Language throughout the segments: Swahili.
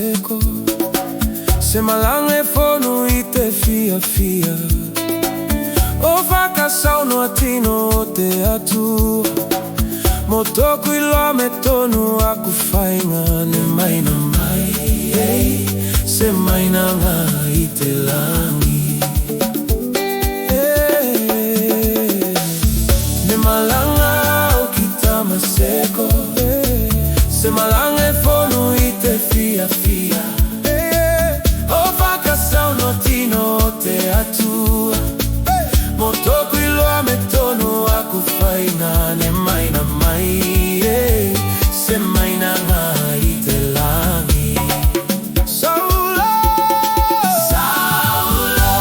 Tamaseko. Se Malaga fonu ite fia fia. O vaka sauno atino te atu. Motoku ilo metonu aku fainga ne maina mai. Se maina nga ite langi. Ne Malaga Au Ki Tamaseko. Se Malaga fonu ite fia fia. O vaka sauno atino te atu. Motoku ilo metonu aku fainga ne maina mai. Se maina nga ite langi. Saulo, Saulo,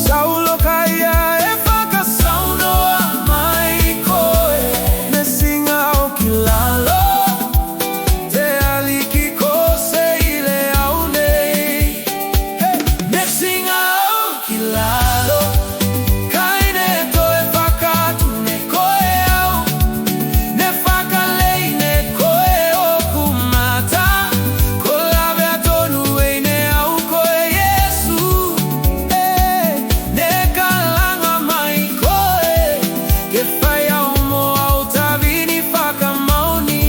Saulo kaya e vaka sauno mai koe. Ne singa au kilalo te aliki kose ile au nei. Ne singa au kilalo kaine to e vaka tu ne koe au. Ne vaka lei ne koe o kumata. Kolave atonu e ne au koe Yesu. Ne kalanga mai koe. Ke fai au mo au tavini vaka mauni.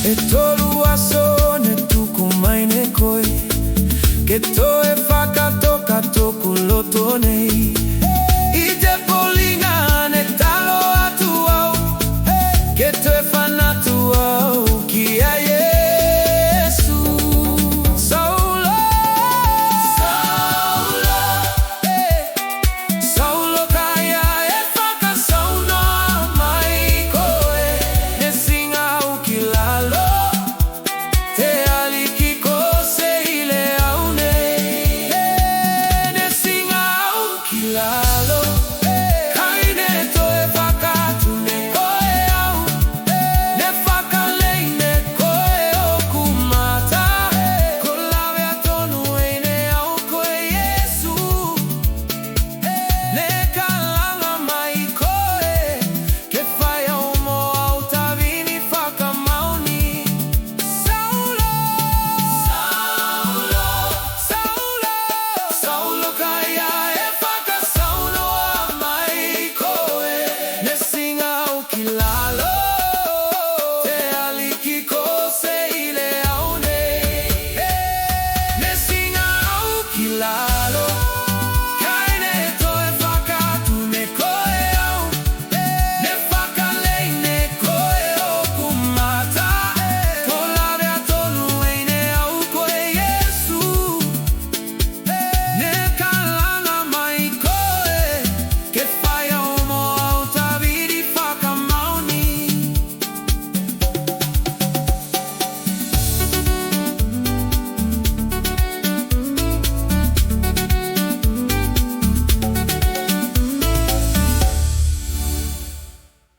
E tolu aso ne tuku mai ne koe. Ke to e vaka toka toku loto nei.